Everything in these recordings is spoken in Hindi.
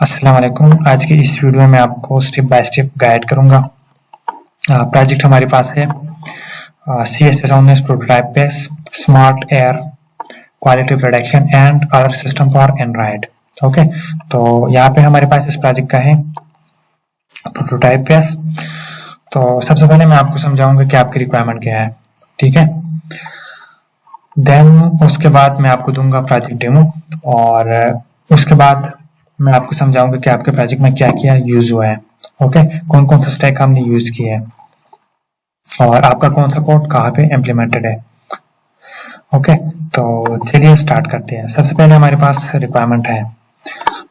अस्सलाम वालेकुम। आज की इस वीडियो में मैं आपको स्टेप बाय स्टेप गाइड करूंगा। प्रोजेक्ट हमारे पास है CSS on prototype base smart air quality production and other system for Android. Okay, तो यहाँ पे हमारे पास इस प्रोजेक्ट का है प्रोटोटाइप बेस। तो सबसे पहले मैं आपको समझाऊंगा कि आपकी रिक्वायरमेंट क्या है, ठीक है। देन उसके बाद मैं आपको दूंगा प्रोजेक्ट डेमो और उसके बाद मैं आपको समझाऊंगा कि आपके प्रोजेक्ट में क्या क्या यूज हुआ है। ओके, कौन कौन सा स्टैक हमने यूज किया है और आपका कौन सा कोड कहाँ पे इम्प्लीमेंटेड है। ओके, तो चलिए स्टार्ट करते हैं। सबसे पहले हमारे पास रिक्वायरमेंट है,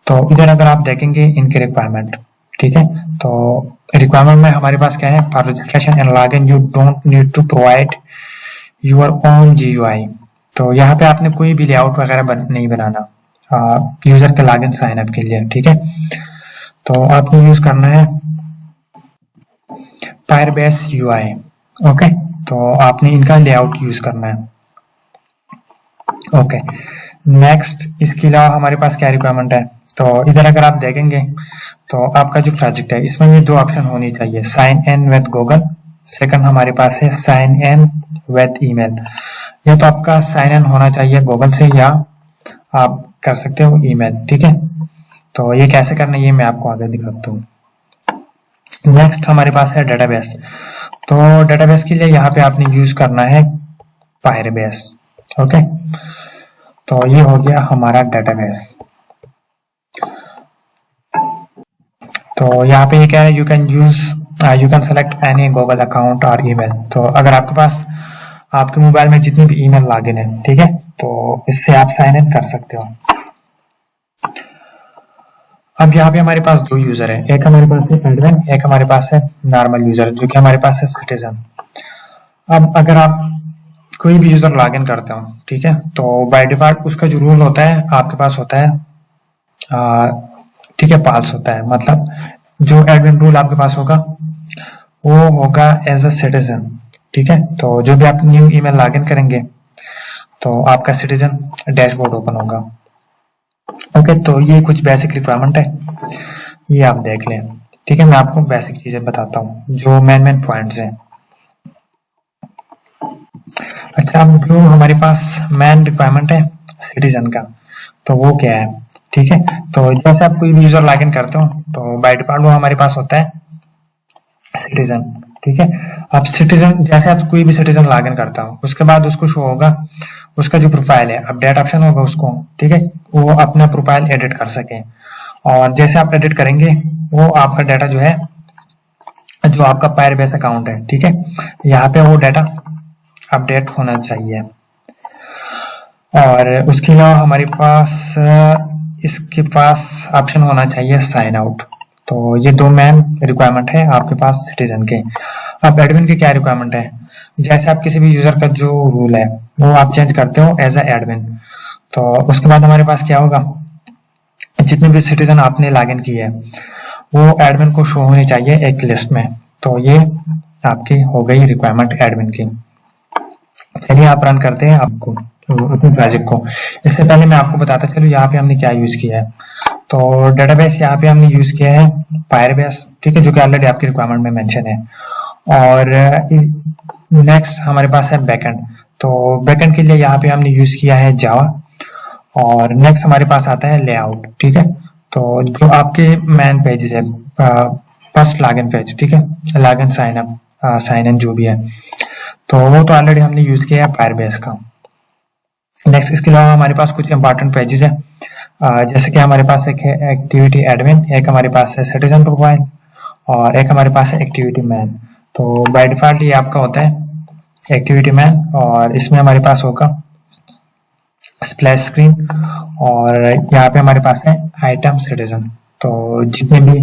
तो इधर अगर आप देखेंगे इनके रिक्वायरमेंट, ठीक है। तो रिक्वायरमेंट में हमारे पास क्या है, for registration and login you don't need to provide your own GUI। तो यहाँ पे आपने कोई भी लेआउट वगैरह नहीं बनाना यूजर के लॉगिन साइन अप के लिए, ठीक है। तो आपको यूज करना है Firebase UI। ओके, तो आपने इनका लेआउट यूज करना है। ओके, नेक्स्ट इसके अलावा हमारे पास क्या रिक्वायरमेंट है, तो इधर अगर आप देखेंगे तो आपका जो प्रोजेक्ट है इसमें ये दो ऑप्शन होनी चाहिए, sign in with Google. Second हमारे पास है साइन इन विद ईमेल। या तो आपका साइन इन होना चाहिए गूगल से या आप कर सकते हो ईमेल, ठीक है। तो ये कैसे करना है ये मैं आपको आगे दिखाता हूँ। नेक्स्ट हमारे पास है डेटाबेस। तो डेटाबेस के लिए यहाँ पे आपने यूज करना है Firebase। ओके, तो ये हो गया हमारा डेटाबेस। तो यहाँ पे ये क्या है, you can select any Google account और ईमेल। तो अगर आपके पास आपके मोबाइल में जितनी भी ईमेल लॉगिन है, ठीक है, तो इससे आप साइन इन कर सकते हो। अब यहाँ पे हमारे पास दो यूजर है, एक हमारे पास है एडमिन, एक हमारे पास है नॉर्मल यूजर जो कि हमारे पास है सिटीजन। अब अगर आप कोई भी यूजर लॉगिन करते हो, ठीक है, तो बाय डिफॉल्ट उसका जो रूल होता है आपके पास होता है, ठीक है, पास होता है। मतलब जो एडमिन रूल आपके पास होगा वो होगा एज अ सिटीजन, ठीक है। तो जो भी आप न्यू ईमेल लॉगिन करेंगे तो आपका सिटीजन डैशबोर्ड ओपन होगा। ओके, तो ये कुछ बेसिक रिक्वायरमेंट है, ये आप देख लें, ठीक है। मैं आपको बेसिक चीजें बताता हूँ जो मेन पॉइंट्स हैं। अच्छा, अब जो हमारे पास मेन रिक्वायरमेंट है सिटीजन का, तो वो क्या है, ठीक है। तो जैसे आप कोई भी यूजर लॉगिन करते हो तो बाय डिफॉल्ट वो हमारे पास होता है सिटीजन, ठीक है। अब सिटीजन जैसे आप कोई भी सिटीजन लॉगिन करता हो उसके बाद उसको शो होगा उसका जो प्रोफाइल है, अपडेट ऑप्शन होगा उसको, ठीक है, वो अपना प्रोफाइल एडिट कर सके। और जैसे आप एडिट करेंगे वो आपका डाटा जो है, जो आपका Firebase अकाउंट है, ठीक है, यहाँ पे वो डाटा अपडेट होना चाहिए। और उसके अलावा हमारे पास इसके पास ऑप्शन होना चाहिए साइन आउट। तो ये दो मेन रिक्वायरमेंट है आपके पास सिटीजन के। अब एडमिन के क्या रिक्वायरमेंट है, जैसे आप किसी भी यूजर का जो रूल है वो आप चेंज करते हो एज अ एडमिन, तो उसके बाद हमारे पास क्या होगा, जितने भी सिटीजन आपने लॉगिन किए हैं वो एडमिन को शो होनी चाहिए एक लिस्ट में। तो ये आपकी हो गई रिक्वायरमेंट एडमिन की। चलिए आप रन करते हैं आपको अपने प्रोजेक्ट को। इससे पहले मैं आपको बताता चलूँ यहाँ पे हमने क्या यूज किया है। तो डेटाबेस यहाँ पे हमने यूज किया है Firebase, ठीक है, जो कि ऑलरेडी आपकी रिक्वायरमेंट में मेंशन है। और नेक्स्ट हमारे पास है बैकएंड। तो बैकएंड के लिए यहाँ पे हमने यूज किया है जावा। और नेक्स्ट हमारे पास आता है लेआउट, ठीक है। तो जो आपके मेन पेजेस है, फर्स्ट लॉगिन पेज, ठीक है, login sign up sign in जो भी है, तो वो तो ऑलरेडी हमने यूज किया है Firebase का। नेक्स्ट इसके अलावा हमारे पास कुछ इंपॉर्टेंट पेजेस है, जैसे कि हमारे पास एक है एक्टिविटी एडमिन, एक हमारे पास है सिटीजन प्रोफाइल और एक हमारे पास है एक्टिविटी मैन। तो बाय डिफॉल्ट ये आपका होता है एक्टिविटी मैन और इसमें हमारे पास होगा स्प्लैश स्क्रीन और यहाँ पे हमारे पास है आइटम सिटीजन। तो जितने भी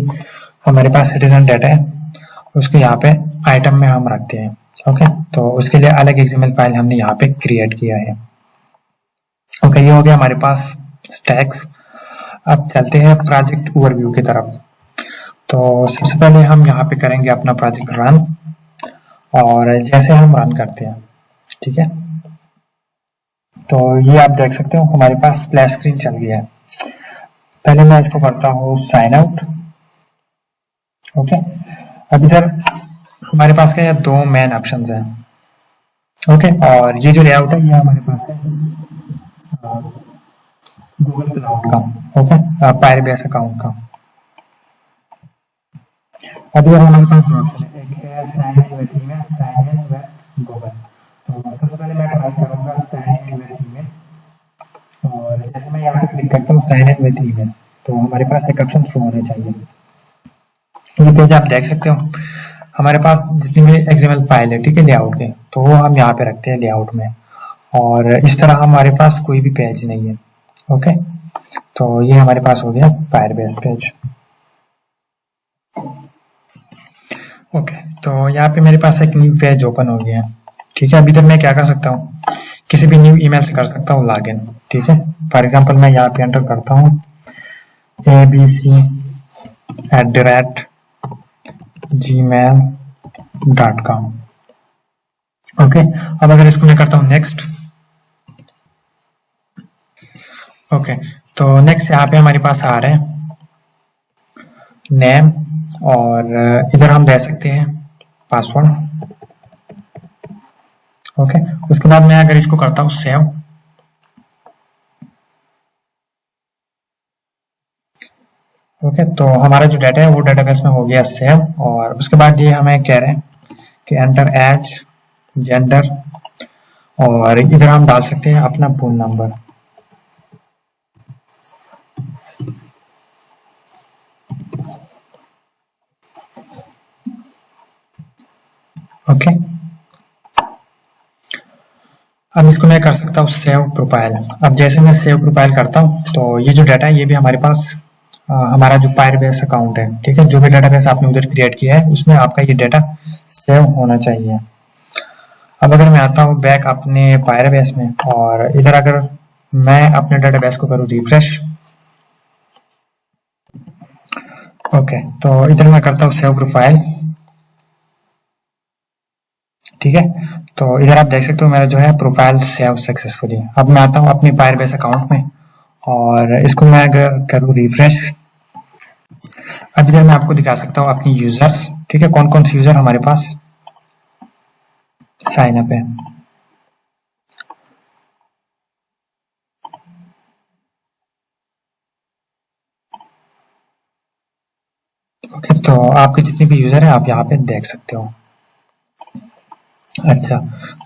हमारे पास सिटीजन डाटा है उसको यहाँ पे आइटम में हम रखते हैं। ओके, तो उसके लिए अलग XML फाइल हमने यहाँ पे क्रिएट किया है। ओके, ये हो गया हमारे पास स्टैक्स। अब चलते हैं प्रोजेक्ट ओवरव्यू की तरफ। तो सबसे पहले हम यहाँ पे करेंगे अपना प्रोजेक्ट रन, और जैसे हम रन करते हैं, ठीक है, तो ये आप देख सकते हो हमारे पास स्प्लैश स्क्रीन चल गया है। पहले मैं इसको करता हूँ साइन आउट। ओके, अब इधर हमारे पास क्या है, दो मेन ऑप्शन हैं। ओके, और ये जो लेआउट है ये हमारे पास है गूगल क्लाउड का। ओके, फायरबेस अकाउंट का। अभी हमारे पास दो ऑप्शन है, एक है sign in with email, sign in with Google. तो सबसे पहले मैं ट्राई करूंगा साइन इन विद ईमेल, और जैसे मैं यहाँ पे क्लिक करता हूँ साइन इन विद ईमेल, तो हमारे पास एक ऑप्शन शो होना चाहिए। ये पेज आप देख सकते हो, हमारे पास जितनी भी एक्सएमएल फाइल है, ठीक है, लेआउट के, तो वो हम यहाँ पे रखते हैं लेआउट में, और इस तरह हमारे पास कोई भी पेज नहीं है। ओके, तो ये हमारे पास हो गया फायरबेस पेज। ओके, तो यहाँ पे मेरे पास एक न्यू पेज ओपन हो गया। ठीक है, अभी तक मैं क्या कर सकता हूँ, किसी भी न्यू ईमेल से कर सकता हूँ लॉगिन। ठीक है, फॉर एग्जांपल मैं यहाँ पे एंटर करता हूँ abc@gmail.com। ओके, अब अगर इसको मैं करता हूँ नेक्स्ट। ओके, तो नेक्स्ट यहाँ पे हमारे पास आ रहे हैं नेम, और इधर हम दे सकते हैं पासवर्ड। ओके, उसके बाद मैं अगर इसको करता हूँ सेव। ओके, तो हमारा जो डाटा है वो डेटाबेस में हो गया सेव, और उसके बाद ये हमें कह रहे हैं कि एंटर एज, जेंडर, और इधर हम डाल सकते हैं अपना फोन नंबर। ओके, अब इसको मैं कर सकता हूँ सेव प्रोफाइल। अब जैसे मैं सेव प्रोफाइल करता हूँ, तो ये जो डाटा है ये भी हमारे पास हमारा जो फायरबेस अकाउंट है, ठीक है, जो भी डेटाबेस आपने उधर क्रिएट किया है उसमें आपका ये डाटा सेव होना चाहिए। अब अगर मैं आता हूँ बैक अपने फायरबेस में, और इधर अगर मैं अपने डेटाबेस को करूँ रिफ्रेश। ओके, तो इधर मैं करता हूँ सेव प्रोफाइल। ठीक है, तो इधर आप देख सकते हो मेरा जो है प्रोफाइल सेव सक्सेसफुली। अब मैं आता हूँ अपनी फायरबेस अकाउंट में, और इसको मैं अगर करूँ रिफ्रेश, अब इधर मैं आपको दिखा सकता हूँ अपनी यूजर्स। ठीक है, कौन कौन से यूजर हमारे पास साइन अप है। ओके, तो आपके जितने भी यूजर हैं आप यहाँ पे देख सकते हो। अच्छा,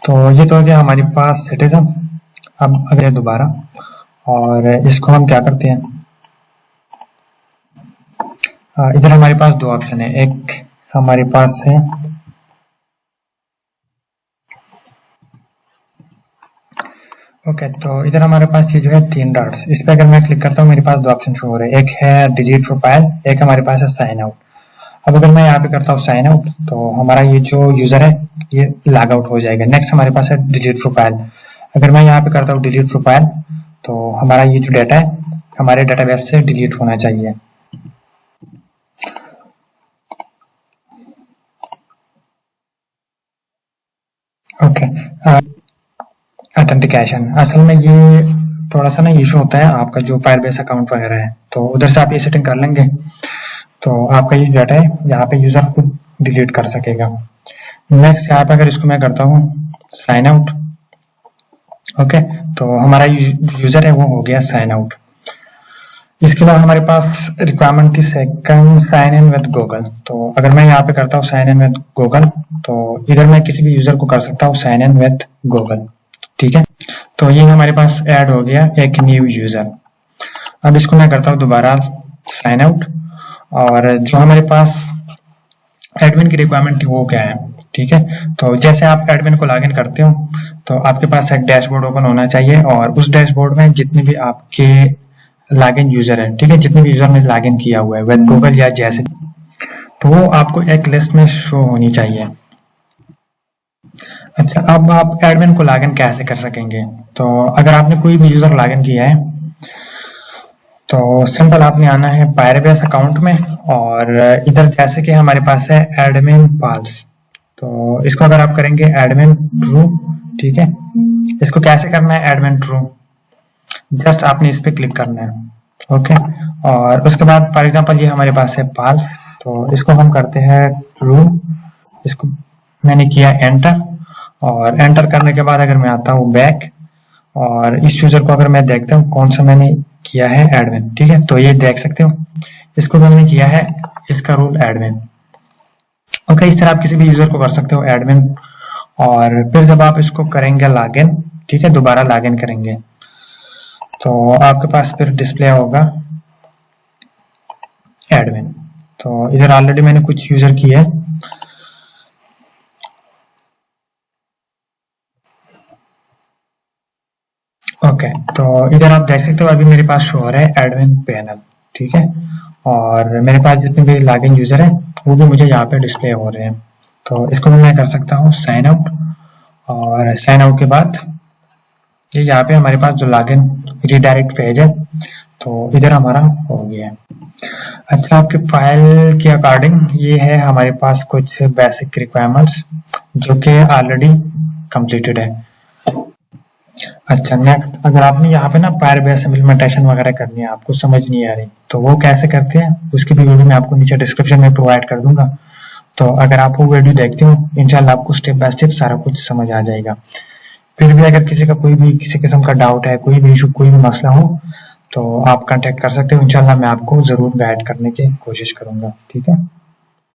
तो ये तो हो गया हमारे पास सिटीजन। अब अगर दोबारा, और इसको हम क्या करते हैं, इधर हमारे पास दो ऑप्शन है, एक हमारे पास है ओके, तो इधर हमारे पास ये जो है तीन डॉट्स, इस पे अगर मैं क्लिक करता हूँ मेरे पास दो ऑप्शन शो हो रहे हैं, एक है डिलीट प्रोफाइल, एक हमारे पास है साइन आउट। अब अगर मैं यहाँ पे करता हूँ साइन आउट, तो हमारा ये जो यूजर है ये लॉग आउट हो जाएगा। नेक्स्ट हमारे पास है डिलीट प्रोफाइल। अगर मैं यहाँ पे करता हूँ डिलीट प्रोफाइल, तो हमारा ये जो डाटा है हमारे डाटाबेस से डिलीट होना चाहिए। ओके, ऑथेंटिकेशन, असल में ये थोड़ा सा ना इशू होता है, आपका जो फायरबेस अकाउंट वगैरह है, तो उधर से आप ये सेटिंग कर लेंगे तो आपका ये डाटा है यहाँ पे यूजर को डिलीट कर सकेगा। नेक्स्ट यहाँ पे अगर इसको मैं करता हूँ साइन आउट। ओके, तो हमारा यूजर है वो हो गया साइन आउट। इसके बाद हमारे पास रिक्वायरमेंट थी second sign in with Google. तो अगर मैं यहाँ पे करता हूँ साइन इन विद गूगल, तो इधर मैं किसी भी यूजर को कर सकता हूँ साइन इन विद गूगल। ठीक है, तो ये हमारे पास ऐड हो गया एक न्यू यूजर। अब इसको मैं करता हूँ दोबारा साइन आउट, और जो हमारे पास एडमिन की रिक्वायरमेंट थी वो क्या है। ठीक है, तो जैसे आप एडमिन को लॉगिन करते हो तो आपके पास एक डैशबोर्ड ओपन होना चाहिए, और उस डैशबोर्ड में जितने भी आपके लॉगिन यूजर है, ठीक है, जितने भी यूजर ने लॉगिन किया हुआ है विद गूगल या जैसे, तो वो आपको एक लिस्ट में शो होनी चाहिए। अच्छा, अब आप एडमिन को लॉगिन कैसे कर सकेंगे, तो अगर आपने कोई भी यूजर लॉगिन किया है तो सिंपल आपने आना है फायरबेस अकाउंट में, और इधर जैसे कि हमारे पास है एडमिन पाल्स, तो इसको अगर आप करेंगे एडमिन ट्रू। ठीक है, इसको कैसे करना है एडमिन ट्रू, जस्ट आपने इस पे क्लिक करना है। ओके। और उसके बाद फॉर एग्जांपल ये हमारे पास है पाल्स, तो इसको हम करते हैं ट्रू, इसको मैंने किया एंटर, और एंटर करने के बाद अगर मैं आता हूँ बैक और इस यूजर को अगर मैं देखता हूँ कौन सा मैंने किया है एडमिन, ठीक है, तो ये देख सकते हो इसको मैंने किया है, इसका रोल एडमिन। ओके, इस तरह आप किसी भी यूजर को कर सकते हो एडमिन। और फिर जब आप इसको करेंगे लॉगिन, ठीक है, दोबारा लॉगिन करेंगे तो आपके पास फिर डिस्प्ले होगा एडमिन। तो इधर ऑलरेडी मैंने कुछ यूजर किए है, ओके। तो इधर आप देख सकते हो अभी मेरे पास शो हो रहा है एडमिन पैनल, ठीक है, और मेरे पास जितने भी लॉगिन यूजर है वो भी मुझे यहाँ पे डिस्प्ले हो रहे हैं। तो इसको मैं कर सकता हूँ साइन आउट, और साइन आउट के बाद ये यहाँ पे हमारे पास जो लॉगिन रीडायरेक्ट पेज है तो इधर हमारा हो गया है। अच्छा, आपके फाइल के अकॉर्डिंग ये है हमारे पास कुछ बेसिक रिक्वायरमेंट्स जो कि ऑलरेडी कंप्लीटेड है। अच्छा, नेक्स्ट अगर आपने यहाँ पे ना फायर बेस इम्प्लीमेंटेशन वगैरह करनी है, आपको समझ नहीं आ रही, तो वो कैसे करते हैं उसकी भी वीडियो मैं आपको नीचे डिस्क्रिप्शन में प्रोवाइड कर दूंगा। तो अगर आप वो वीडियो देखते हो इंशाल्लाह आपको स्टेप बाय स्टेप सारा कुछ समझ आ जाएगा। फिर भी अगर किसी का कोई भी किसी किस्म का डाउट है, कोई भी इशू, कोई भी मसला हो तो आप कांटेक्ट कर सकते हो, इंशाल्लाह मैं आपको जरूर गाइड करने की कोशिश करूंगा, ठीक है।